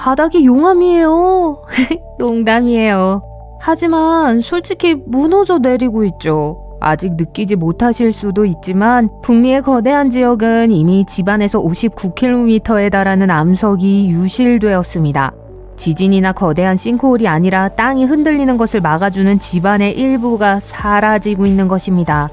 바닥이 용암이에요. 농담이에요. 하지만 솔직히 무너져 내리고 있죠. 아직 느끼지 못하실 수도 있지만 북미의 거대한 지역은 이미 집안에서 59km에 달하는 암석이 유실되었습니다. 지진이나 거대한 싱크홀이 아니라 땅이 흔들리는 것을 막아주는 집안의 일부가 사라지고 있는 것입니다.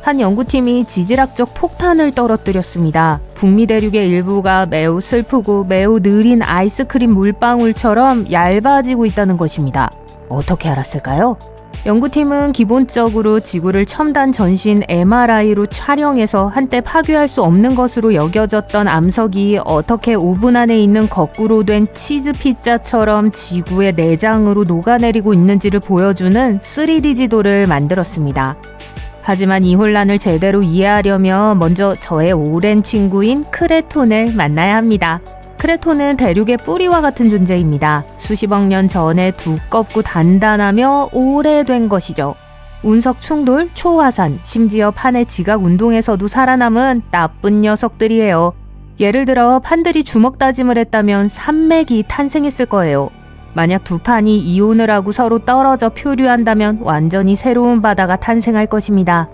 한 연구팀이 지질학적 폭탄을 떨어뜨렸습니다. 북미 대륙의 일부가 매우 슬프고 매우 느린 아이스크림 물방울처럼 얇아지고 있다는 것입니다. 어떻게 알았을까요? 연구팀은 기본적으로 지구를 첨단 전신 MRI로 촬영해서 한때 파괴할 수 없는 것으로 여겨졌던 암석이 어떻게 오븐 안에 있는 거꾸로 된 치즈 피자처럼 지구의 내장으로 녹아내리고 있는지를 보여주는 3D 지도를 만들었습니다. 하지만 이 혼란을 제대로 이해하려면 먼저 저의 오랜 친구인 크레톤을 만나야 합니다. 크레톤은 대륙의 뿌리와 같은 존재입니다. 수십억 년 전에 두껍고 단단하며 오래된 것이죠. 운석 충돌, 초화산, 심지어 판의 지각 운동에서도 살아남은 나쁜 녀석들이에요. 예를 들어 판들이 주먹 다짐을 했다면 산맥이 탄생했을 거예요. 만약 두 판이 이온을 하고 서로 떨어져 표류한다면 완전히 새로운 바다가 탄생할 것입니다.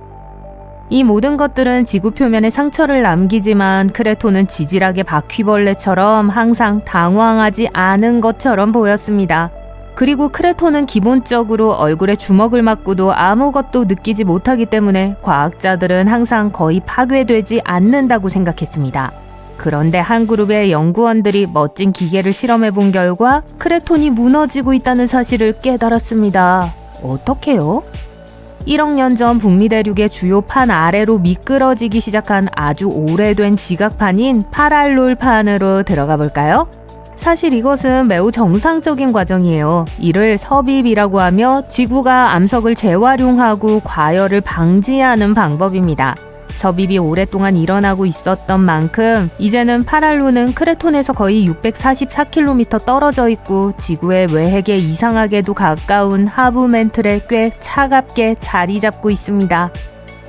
이 모든 것들은 지구 표면에 상처를 남기지만 크레톤은 지질학의 바퀴벌레처럼 항상 당황하지 않은 것처럼 보였습니다. 그리고 크레톤은 기본적으로 얼굴에 주먹을 맞고도 아무것도 느끼지 못하기 때문에 과학자들은 항상 거의 파괴되지 않는다고 생각했습니다. 그런데 한 그룹의 연구원들이 멋진 기계를 실험해 본 결과 크레톤이 무너지고 있다는 사실을 깨달았습니다. 어떻게요? 1억 년 전 북미 대륙의 주요 판 아래로 미끄러지기 시작한 아주 오래된 지각판인 파랄롤판으로 들어가 볼까요? 사실 이것은 매우 정상적인 과정이에요. 이를 섭입이라고 하며 지구가 암석을 재활용하고 과열을 방지하는 방법입니다. 섭입이 오랫동안 일어나고 있었던 만큼 이제는 파랄로는 크레톤에서 거의 644km 떨어져 있고 지구의 외핵에 이상하게도 가까운 하부멘틀에 꽤 차갑게 자리 잡고 있습니다.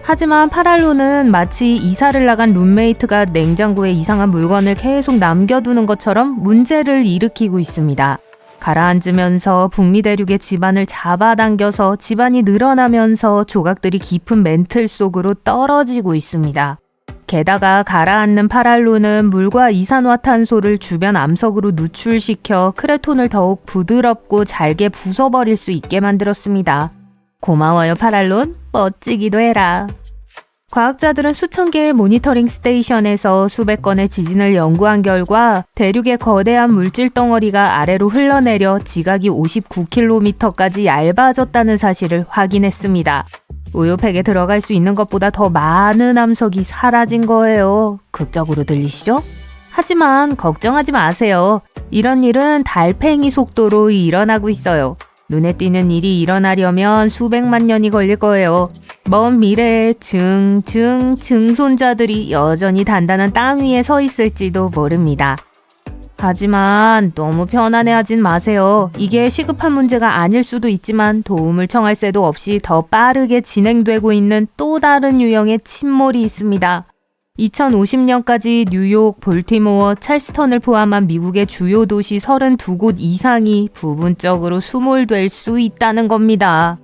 하지만 파랄로는 마치 이사를 나간 룸메이트가 냉장고에 이상한 물건을 계속 남겨두는 것처럼 문제를 일으키고 있습니다. 가라앉으면서 북미 대륙의 지반을 잡아당겨서 지반이 늘어나면서 조각들이 깊은 멘틀 속으로 떨어지고 있습니다. 게다가 가라앉는 파랄로는 물과 이산화탄소를 주변 암석으로 누출시켜 크레톤을 더욱 부드럽고 잘게 부숴버릴 수 있게 만들었습니다. 고마워요 파랄론, 멋지기도 해라. 과학자들은 수천 개의 모니터링 스테이션에서 수백 건의 지진을 연구한 결과 대륙의 거대한 물질 덩어리가 아래로 흘러내려 지각이 59km까지 얇아졌다는 사실을 확인했습니다. 우유팩에 들어갈 수 있는 것보다 더 많은 암석이 사라진 거예요. 극적으로 들리시죠? 하지만 걱정하지 마세요. 이런 일은 달팽이 속도로 일어나고 있어요. 눈에 띄는 일이 일어나려면 수백만 년이 걸릴 거예요. 먼 미래에 증손자들이 여전히 단단한 땅 위에 서 있을지도 모릅니다. 하지만 너무 편안해하진 마세요. 이게 시급한 문제가 아닐 수도 있지만 도움을 청할 새도 없이 더 빠르게 진행되고 있는 또 다른 유형의 침몰이 있습니다. 2050년까지 뉴욕, 볼티모어, 찰스턴을 포함한 미국의 주요 도시 32곳 이상이 부분적으로 수몰될 수 있다는 겁니다.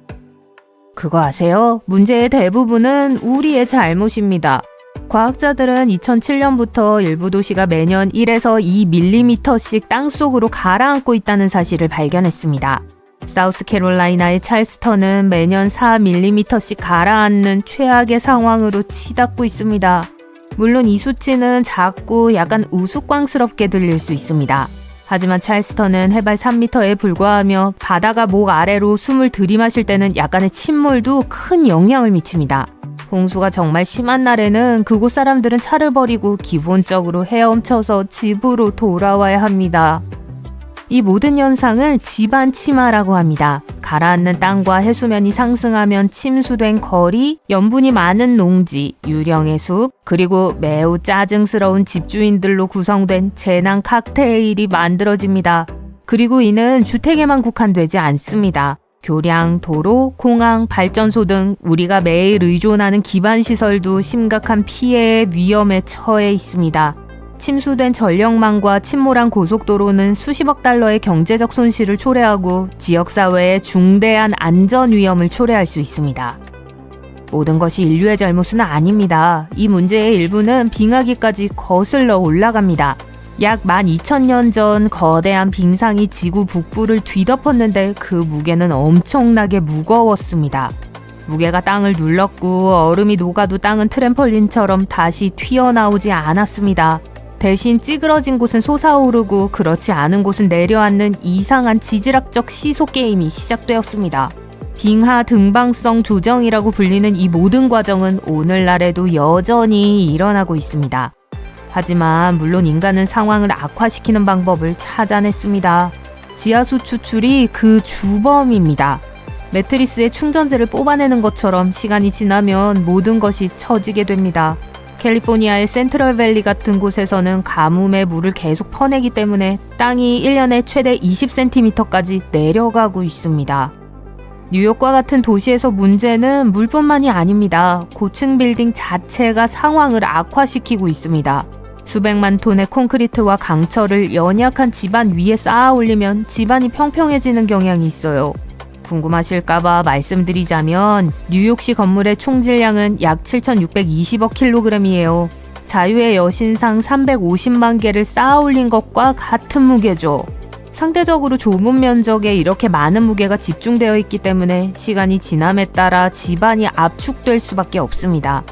그거 아세요? 문제의 대부분은 우리의 잘못입니다. 과학자들은 2007년부터 일부 도시가 매년 1에서 2mm씩 땅속으로 가라앉고 있다는 사실을 발견했습니다. 사우스캐롤라이나의 찰스턴은 매년 4mm씩 가라앉는 최악의 상황으로 치닫고 있습니다. 물론 이 수치는 작고 약간 우스꽝스럽게 들릴 수 있습니다. 하지만 찰스턴은 해발 3m에 불과하며 바다가 목 아래로 숨을 들이마실 때는 약간의 침몰도 큰 영향을 미칩니다. 홍수가 정말 심한 날에는 그곳 사람들은 차를 버리고 기본적으로 헤엄쳐서 집으로 돌아와야 합니다. 이 모든 현상을 지반 침하라고 합니다. 가라앉는 땅과 해수면이 상승하면 침수된 거리, 염분이 많은 농지, 유령의 숲, 그리고 매우 짜증스러운 집주인들로 구성된 재난 칵테일이 만들어집니다. 그리고 이는 주택에만 국한되지 않습니다. 교량, 도로, 공항, 발전소 등 우리가 매일 의존하는 기반 시설도 심각한 피해의 위험에 처해 있습니다. 침수된 전력망과 침몰한 고속도로는 수십억 달러의 경제적 손실을 초래하고 지역사회에 중대한 안전 위험을 초래할 수 있습니다. 모든 것이 인류의 잘못은 아닙니다. 이 문제의 일부는 빙하기까지 거슬러 올라갑니다. 약 12,000년 전 거대한 빙상이 지구 북부를 뒤덮었는데 그 무게는 엄청나게 무거웠습니다. 무게가 땅을 눌렀고 얼음이 녹아도 땅은 트램펄린처럼 다시 튀어나오지 않았습니다. 대신 찌그러진 곳은 솟아오르고 그렇지 않은 곳은 내려앉는 이상한 지질학적 시소 게임이 시작되었습니다. 빙하 등방성 조정이라고 불리는 이 모든 과정은 오늘날에도 여전히 일어나고 있습니다. 하지만 물론 인간은 상황을 악화시키는 방법을 찾아냈습니다. 지하수 추출이 그 주범입니다. 매트리스의 충전재를 뽑아내는 것처럼 시간이 지나면 모든 것이 처지게 됩니다. 캘리포니아의 센트럴밸리 같은 곳에서는 가뭄에 물을 계속 퍼내기 때문에 땅이 1년에 최대 20cm까지 내려가고 있습니다. 뉴욕과 같은 도시에서 문제는 물뿐만이 아닙니다. 고층 빌딩 자체가 상황을 악화시키고 있습니다. 수백만 톤의 콘크리트와 강철을 연약한 집안 위에 쌓아 올리면 집안이 평평해지는 경향이 있어요. 궁금하실까봐 말씀드리자면 뉴욕시 건물의 총 질량은 약 7,620억 킬로그램이에요. 자유의 여신상 350만 개를 쌓아 올린 것과 같은 무게죠. 상대적으로 좁은 면적에 이렇게 많은 무게가 집중되어 있기 때문에 시간이 지남에 따라 집안이 압축될 수밖에 없습니다.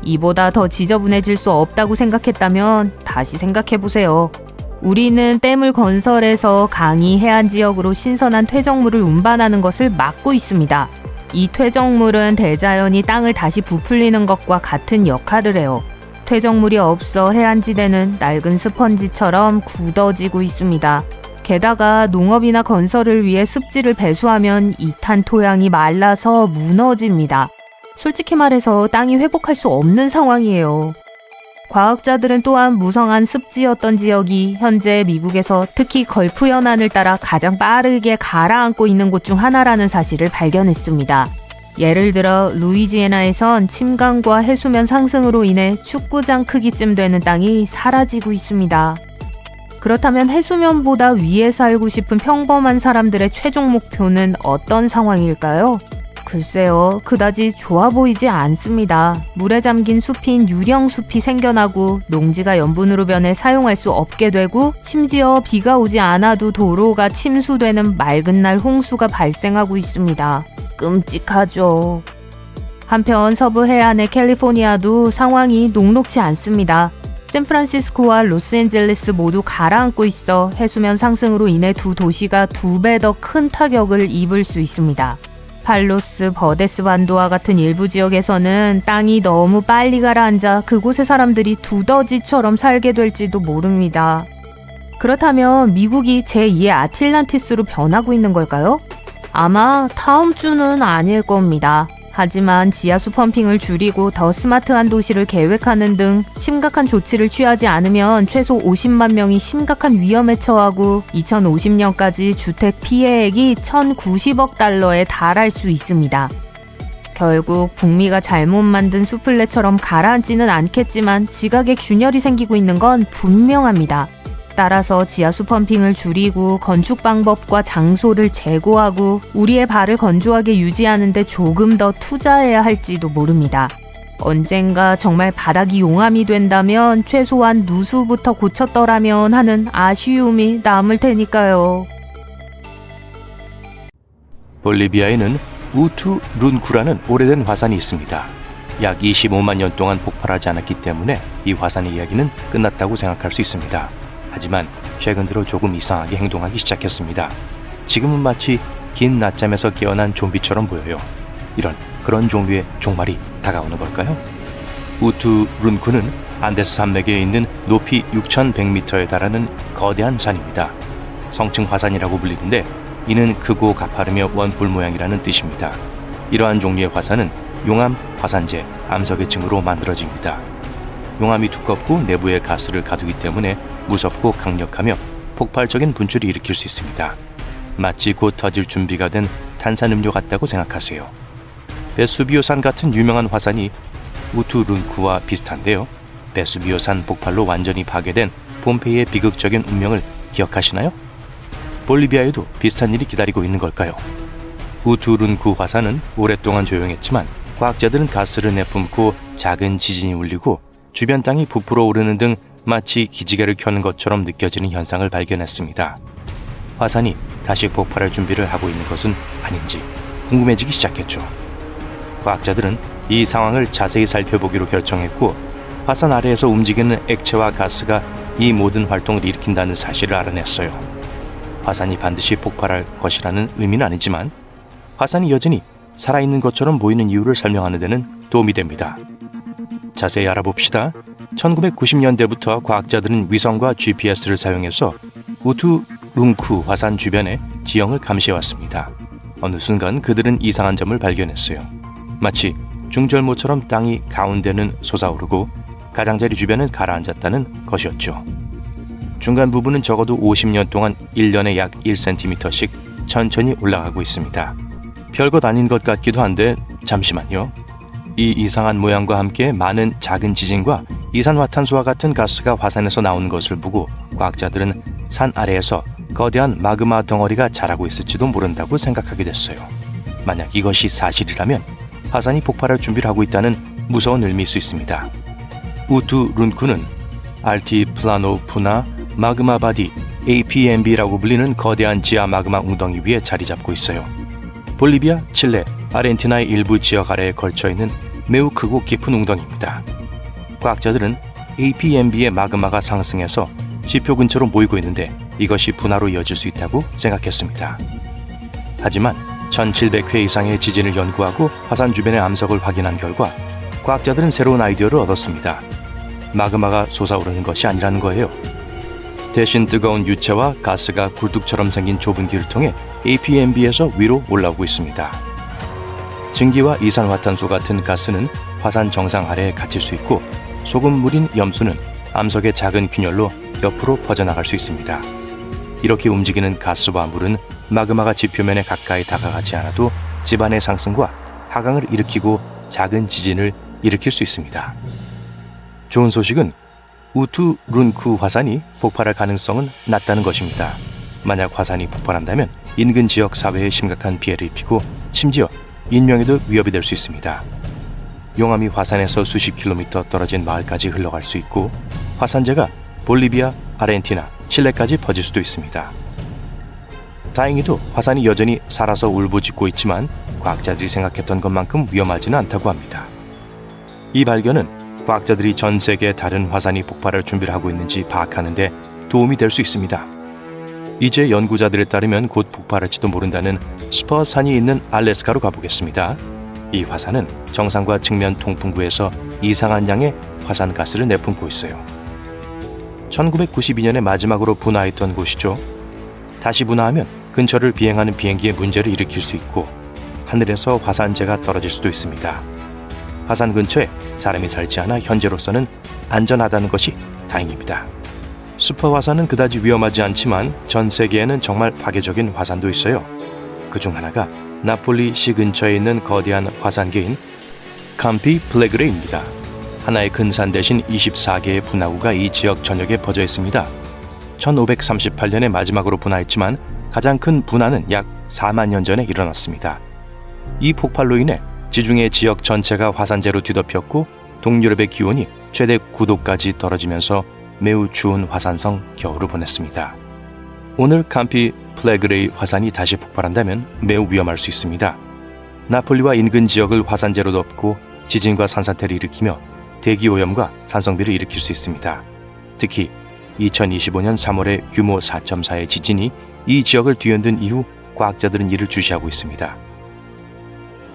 이보다 더 지저분해질 수 없다고 생각했다면 다시 생각해보세요. 우리는 댐을 건설해서 강이 해안 지역으로 신선한 퇴적물을 운반하는 것을 막고 있습니다. 이 퇴적물은 대자연이 땅을 다시 부풀리는 것과 같은 역할을 해요. 퇴적물이 없어 해안지대는 낡은 스펀지처럼 굳어지고 있습니다. 게다가 농업이나 건설을 위해 습지를 배수하면 이탄 토양이 말라서 무너집니다. 솔직히 말해서 땅이 회복할 수 없는 상황이에요. 과학자들은 또한 무성한 습지였던 지역이 현재 미국에서 특히 걸프 연안을 따라 가장 빠르게 가라앉고 있는 곳 중 하나라는 사실을 발견했습니다. 예를 들어 루이지애나에선 침강과 해수면 상승으로 인해 축구장 크기쯤 되는 땅이 사라지고 있습니다. 그렇다면 해수면보다 위에 살고 싶은 평범한 사람들의 최종 목표는 어떤 상황일까요? 글쎄요, 그다지 좋아 보이지 않습니다. 물에 잠긴 숲인 유령숲이 생겨나고 농지가 염분으로 변해 사용할 수 없게 되고 심지어 비가 오지 않아도 도로가 침수되는 맑은 날 홍수가 발생하고 있습니다. 끔찍하죠. 한편 서부 해안의 캘리포니아도 상황이 녹록지 않습니다. 샌프란시스코와 로스앤젤레스 모두 가라앉고 있어 해수면 상승으로 인해 두 도시가 2배 더 큰 타격을 입을 수 있습니다. 팔로스, 버데스 반도와 같은 일부 지역에서는 땅이 너무 빨리 가라앉아 그곳의 사람들이 두더지처럼 살게 될지도 모릅니다. 그렇다면 미국이 제2의 아틀란티스로 변하고 있는 걸까요? 아마 다음 주는 아닐 겁니다. 하지만 지하수 펌핑을 줄이고 더 스마트한 도시를 계획하는 등 심각한 조치를 취하지 않으면 최소 50만 명이 심각한 위험에 처하고 2050년까지 주택 피해액이 1,090억 달러에 달할 수 있습니다. 결국 북미가 잘못 만든 수플레처럼 가라앉지는 않겠지만 지각에 균열이 생기고 있는 건 분명합니다. 따라서 지하수 펌핑을 줄이고 건축 방법과 장소를 재고하고 우리의 발을 건조하게 유지하는 데 조금 더 투자해야 할지도 모릅니다. 언젠가 정말 바닥이 용암이 된다면 최소한 누수부터 고쳤더라면 하는 아쉬움이 남을 테니까요. 볼리비아에는 우투 룬쿠라는 오래된 화산이 있습니다. 약 25만 년 동안 폭발하지 않았기 때문에 이 화산의 이야기는 끝났다고 생각할 수 있습니다. 하지만 최근 들어 조금 이상하게 행동하기 시작했습니다. 지금은 마치 긴 낮잠에서 깨어난 좀비처럼 보여요. 그런 종류의 종말이 다가오는 걸까요? 우투 룬쿠는 안데스 산맥에 있는 높이 6,100m에 달하는 거대한 산입니다. 성층 화산이라고 불리는데 이는 크고 가파르며 원뿔 모양이라는 뜻입니다. 이러한 종류의 화산은 용암, 화산재, 암석의층으로 만들어집니다. 용암이 두껍고 내부에 가스를 가두기 때문에 무섭고 강력하며 폭발적인 분출을 일으킬 수 있습니다. 마치 곧 터질 준비가 된 탄산음료 같다고 생각하세요. 베수비오산 같은 유명한 화산이 우투 룬쿠와 비슷한데요. 베수비오산 폭발로 완전히 파괴된 폼페이의 비극적인 운명을 기억하시나요? 볼리비아에도 비슷한 일이 기다리고 있는 걸까요? 우투룬쿠 화산은 오랫동안 조용했지만 과학자들은 가스를 내뿜고 작은 지진이 울리고 주변 땅이 부풀어 오르는 등 마치 기지개를 켜는 것처럼 느껴지는 현상을 발견했습니다. 화산이 다시 폭발할 준비를 하고 있는 것은 아닌지 궁금해지기 시작했죠. 과학자들은 이 상황을 자세히 살펴보기로 결정했고 화산 아래에서 움직이는 액체와 가스가 이 모든 활동을 일으킨다는 사실을 알아냈어요. 화산이 반드시 폭발할 것이라는 의미는 아니지만 화산이 여전히 살아있는 것처럼 보이는 이유를 설명하는 데는 도움이 됩니다. 자세히 알아봅시다. 1990년대부터 과학자들은 위성과 GPS를 사용해서 우투룬쿠 화산 주변의 지형을 감시해왔습니다. 어느 순간 그들은 이상한 점을 발견했어요. 마치 중절모처럼 땅이 가운데는 솟아오르고 가장자리 주변은 가라앉았다는 것이었죠. 중간 부분은 적어도 50년 동안 1년에 약 1cm씩 천천히 올라가고 있습니다. 별것 아닌 것 같기도 한데 잠시만요. 이 이상한 모양과 함께 많은 작은 지진과 이산화탄소와 같은 가스가 화산에서 나오는 것을 보고 과학자들은 산 아래에서 거대한 마그마 덩어리가 자라고 있을지도 모른다고 생각하게 됐어요. 만약 이것이 사실이라면 화산이 폭발할 준비를 하고 있다는 무서운 의미일 수 있습니다. 우투룬쿠는 알티플라노프나 마그마 바디 APMB라고 불리는 거대한 지하 마그마 웅덩이 위에 자리 잡고 있어요. 볼리비아, 칠레, 아르헨티나의 일부 지역 아래에 걸쳐있는 매우 크고 깊은 웅덩이입니다. 과학자들은 APMB의 마그마가 상승해서 지표 근처로 모이고 있는데 이것이 분화로 이어질 수 있다고 생각했습니다. 하지만 1700회 이상의 지진을 연구하고 화산 주변의 암석을 확인한 결과 과학자들은 새로운 아이디어를 얻었습니다. 마그마가 솟아오르는 것이 아니라는 거예요. 대신 뜨거운 유체와 가스가 굴뚝처럼 생긴 좁은 길을 통해 APMB에서 위로 올라오고 있습니다. 증기와 이산화탄소 같은 가스는 화산 정상 아래에 갇힐 수 있고 소금물인 염수는 암석의 작은 균열로 옆으로 퍼져나갈 수 있습니다. 이렇게 움직이는 가스와 물은 마그마가 지표면에 가까이 다가가지 않아도 지반의 상승과 하강을 일으키고 작은 지진을 일으킬 수 있습니다. 좋은 소식은 우투룬쿠 화산이 폭발할 가능성은 낮다는 것입니다. 만약 화산이 폭발한다면 인근 지역 사회에 심각한 피해를 입히고 심지어 인명에도 위협이 될 수 있습니다. 용암이 화산에서 수십 킬로미터 떨어진 마을까지 흘러갈 수 있고 화산재가 볼리비아, 아르헨티나, 칠레까지 퍼질 수도 있습니다. 다행히도 화산이 여전히 살아서 울부짖고 있지만 과학자들이 생각했던 것만큼 위험하지는 않다고 합니다. 이 발견은 과학자들이 전 세계의 다른 화산이 폭발할 준비를 하고 있는지 파악하는 데 도움이 될 수 있습니다. 이제 연구자들에 따르면 곧 폭발할지도 모른다는 스퍼산이 있는 알래스카로 가보겠습니다. 이 화산은 정상과 측면 통풍구에서 이상한 양의 화산가스를 내뿜고 있어요. 1992년에 마지막으로 분화했던 곳이죠. 다시 분화하면 근처를 비행하는 비행기에 문제를 일으킬 수 있고 하늘에서 화산재가 떨어질 수도 있습니다. 화산 근처에 사람이 살지 않아 현재로서는 안전하다는 것이 다행입니다. 스퍼 화산은 그다지 위험하지 않지만 전 세계에는 정말 파괴적인 화산도 있어요. 그중 하나가 나폴리시 근처에 있는 거대한 화산계인 캠피 플레그레입니다. 하나의 큰 산 대신 24개의 분화구가 이 지역 전역에 퍼져 있습니다. 1538년에 마지막으로 분화했지만 가장 큰 분화는 약 4만 년 전에 일어났습니다. 이 폭발로 인해 지중해 지역 전체가 화산재로 뒤덮였고 동유럽의 기온이 최대 9도까지 떨어지면서 매우 추운 화산성 겨울을 보냈습니다. 오늘 캠피 플레그레이 화산이 다시 폭발한다면 매우 위험할 수 있습니다. 나폴리와 인근 지역을 화산재로 덮고 지진과 산사태를 일으키며 대기오염과 산성비를 일으킬 수 있습니다. 특히 2025년 3월에 규모 4.4의 지진이 이 지역을 뒤흔든 이후 과학자들은 이를 주시하고 있습니다.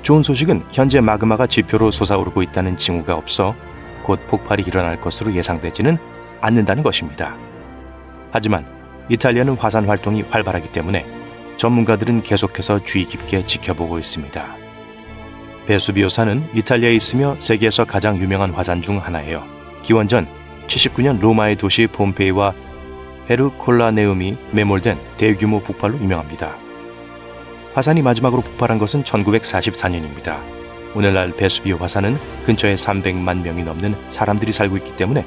좋은 소식은 현재 마그마가 지표로 솟아오르고 있다는 징후가 없어 곧 폭발이 일어날 것으로 예상되지는 않는다는 것입니다. 하지만 이탈리아는 화산 활동이 활발하기 때문에 전문가들은 계속해서 주의 깊게 지켜보고 있습니다. 베수비오산은 이탈리아에 있으며 세계에서 가장 유명한 화산 중 하나예요. 기원전 79년 로마의 도시 폼페이와 헤르콜라네움이 매몰된 대규모 폭발로 유명합니다. 화산이 마지막으로 폭발한 것은 1944년입니다. 오늘날 베수비오 화산은 근처에 300만 명이 넘는 사람들이 살고 있기 때문에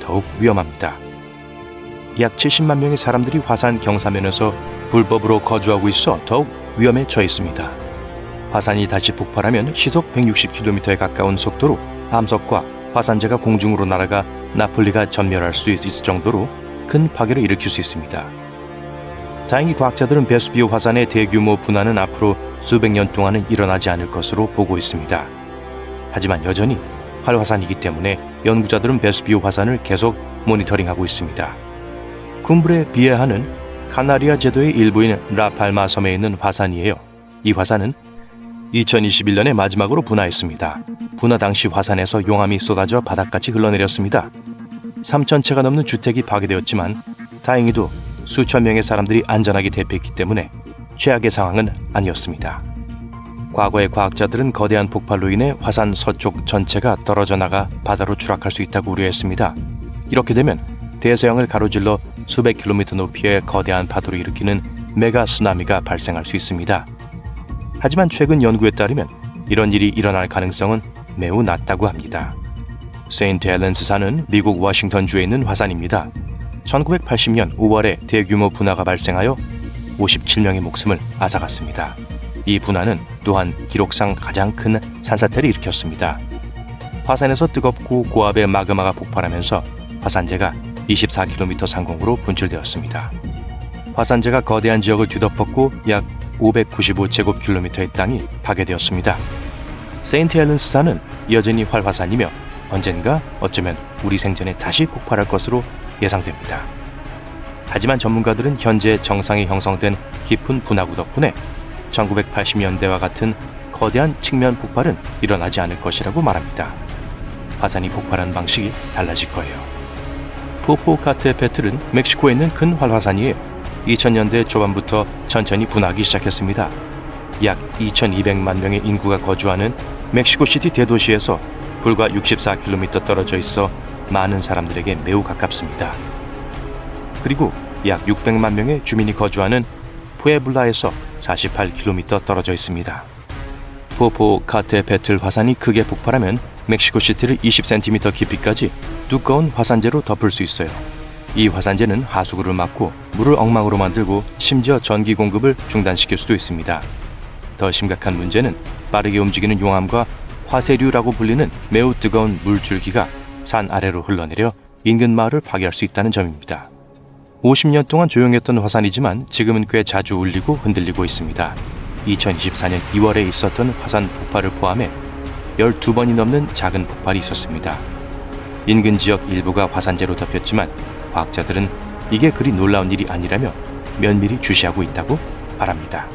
더욱 위험합니다. 약 70만 명의 사람들이 화산 경사면에서 불법으로 거주하고 있어 더욱 위험에 처해 있습니다. 화산이 다시 폭발하면 시속 160km에 가까운 속도로 암석과 화산재가 공중으로 날아가 나폴리가 전멸할 수 있을 정도로 큰 파괴를 일으킬 수 있습니다. 다행히 과학자들은 베수비오 화산의 대규모 분화는 앞으로 수백 년 동안은 일어나지 않을 것으로 보고 있습니다. 하지만 여전히 활화산이기 때문에 연구자들은 베수비오 화산을 계속 모니터링하고 있습니다. 쿰브레 비에하는 카나리아 제도의 일부인 라팔마 섬에 있는 화산이에요. 이 화산은 2021년에 마지막으로 분화했습니다. 분화 당시 화산에서 용암이 쏟아져 바닥까지 흘러내렸습니다. 3,000채가 넘는 주택이 파괴되었지만 다행히도 수천 명의 사람들이 안전하게 대피했기 때문에 최악의 상황은 아니었습니다. 과거의 과학자들은 거대한 폭발로 인해 화산 서쪽 전체가 떨어져 나가 바다로 추락할 수 있다고 우려했습니다. 이렇게 되면 대서양을 가로질러 수백 킬로미터 높이의 거대한 파도를 일으키는 메가 쓰나미가 발생할 수 있습니다. 하지만 최근 연구에 따르면 이런 일이 일어날 가능성은 매우 낮다고 합니다. 세인트 헬렌스 산은 미국 워싱턴주에 있는 화산입니다. 1980년 5월에 대규모 분화가 발생하여 57명의 목숨을 앗아갔습니다. 이 분화는 또한 기록상 가장 큰 산사태를 일으켰습니다. 화산에서 뜨겁고 고압의 마그마가 폭발하면서 화산재가 24km 상공으로 분출되었습니다. 화산재가 거대한 지역을 뒤덮었고 약 595제곱킬로미터의 땅이 파괴되었습니다. 세인트 헬렌스 산은 여전히 활화산이며 언젠가 어쩌면 우리 생전에 다시 폭발할 것으로 예상됩니다. 하지만 전문가들은 현재 정상이 형성된 깊은 분화구 덕분에 1980년대와 같은 거대한 측면 폭발은 일어나지 않을 것이라고 말합니다. 화산이 폭발하는 방식이 달라질 거예요. 포포카테페틀은 멕시코에 있는 큰 활화산이에요. 2000년대 초반부터 천천히 분화하기 시작했습니다. 약 2200만 명의 인구가 거주하는 멕시코시티 대도시에서 불과 64km 떨어져 있어 많은 사람들에게 매우 가깝습니다. 그리고 약 600만 명의 주민이 거주하는 푸에블라에서 48km 떨어져 있습니다. 포포카테페틀 화산이 크게 폭발하면 멕시코시티를 20cm 깊이까지 두꺼운 화산재로 덮을 수 있어요. 이 화산재는 하수구를 막고 물을 엉망으로 만들고 심지어 전기 공급을 중단시킬 수도 있습니다. 더 심각한 문제는 빠르게 움직이는 용암과 화쇄류라고 불리는 매우 뜨거운 물줄기가 산 아래로 흘러내려 인근 마을을 파괴할 수 있다는 점입니다. 50년 동안 조용했던 화산이지만 지금은 꽤 자주 울리고 흔들리고 있습니다. 2024년 2월에 있었던 화산 폭발을 포함해 12번이 넘는 작은 폭발이 있었습니다. 인근 지역 일부가 화산재로 덮였지만 과학자들은 이게 그리 놀라운 일이 아니라며 면밀히 주시하고 있다고 말합니다.